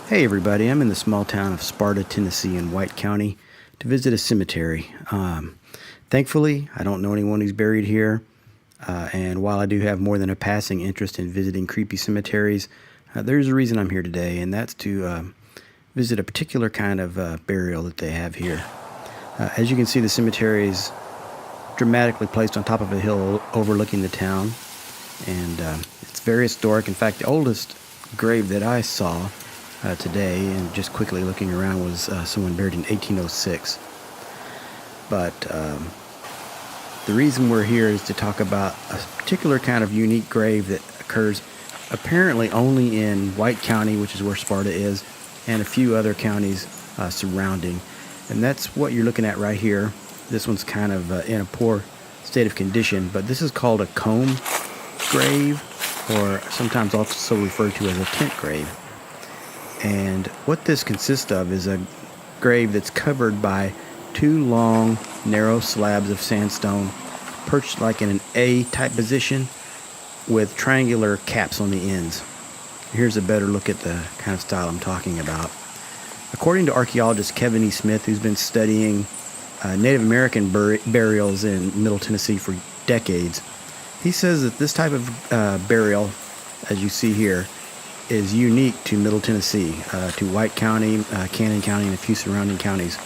Hey everybody, I'm in the small town of Sparta, Tennessee in White County to visit a cemetery. Thankfully, I don't know anyone who's buried here, and while I do have more than a passing interest in visiting creepy cemeteries, there's a reason I'm here today, and that's to visit a particular kind of burial that they have here. As you can see, the cemetery is dramatically placed on top of a hill overlooking the town, and it's very historic. In fact, the oldest grave that I saw today, and just quickly looking around, was someone buried in 1806. But the reason we're here is to talk about a particular kind of unique grave that occurs apparently only in White County, which is where Sparta is, and a few other counties surrounding. And that's what you're looking at right here. This one's kind of in a poor state of condition, but this is called a comb grave, or sometimes also referred to as a tent grave. And what this consists of is a grave that's covered by two long, narrow slabs of sandstone perched like in an A-type position with triangular caps on the ends. Here's a better look at the kind of style I'm talking about. According to archaeologist Kevin E. Smith, who's been studying Native American burials in Middle Tennessee for decades, he says that this type of burial, as you see here, is unique to Middle Tennessee, to White County, Cannon County, and a few surrounding counties.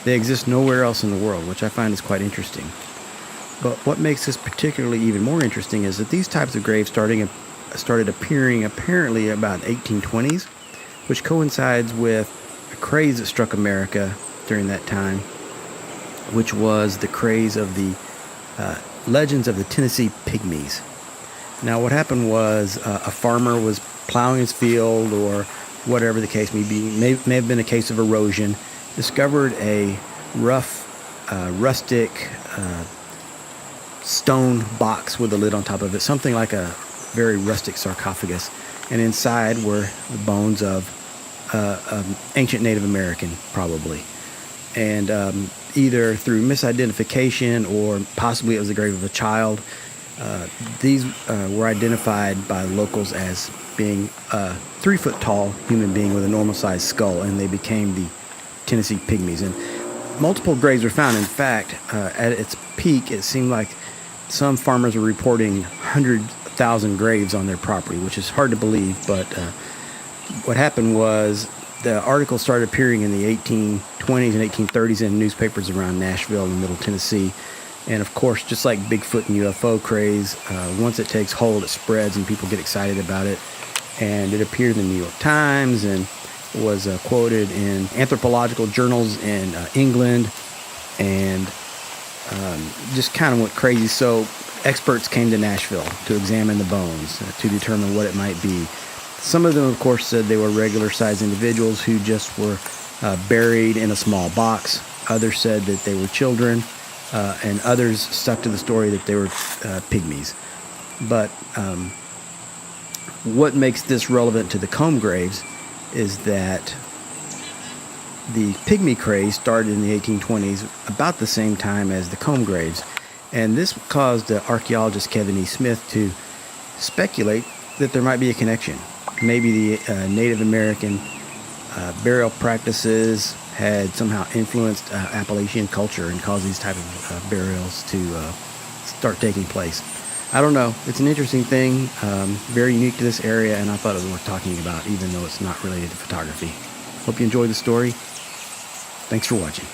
They exist nowhere else in the world, which I find is quite interesting. But what makes this particularly even more interesting is that these types of graves started appearing apparently about 1820s, which coincides with a craze that struck America during that time, which was the craze of the legends of the Tennessee Pygmies. Now, what happened was a farmer was plowing his field, or whatever the case may be, may have been a case of erosion, discovered a rough, rustic stone box with a lid on top of it, something like a very rustic sarcophagus, and inside were the bones of ancient Native American, probably. And either through misidentification or possibly it was the grave of a child, these were identified by locals as being a 3-foot tall human being with a normal sized skull, and they became the Tennessee Pygmies. And multiple graves were found. In fact, at its peak, it seemed like some farmers were reporting 100,000 graves on their property, which is hard to believe. But what happened was the articles started appearing in the 1820s and 1830s in newspapers around Nashville and Middle Tennessee. And of course, just like Bigfoot and UFO craze, once it takes hold, it spreads and people get excited about it. And it appeared in the New York Times and was quoted in anthropological journals in England, and just kind of went crazy. So experts came to Nashville to examine the bones to determine what it might be. Some of them, of course, said they were regular-sized individuals who just were buried in a small box. Others said that they were children, and others stuck to the story that they were pygmies. But what makes this relevant to the comb graves is that the Pygmy Craze started in the 1820s, about the same time as the comb graves. And this caused archaeologist Kevin E. Smith to speculate that there might be a connection. Maybe the Native American burial practices had somehow influenced Appalachian culture and caused these type of burials to start taking place. I don't know. It's an interesting thing, very unique to this area, and I thought it was worth talking about, even though it's not related to photography. Hope you enjoyed the story. Thanks for watching.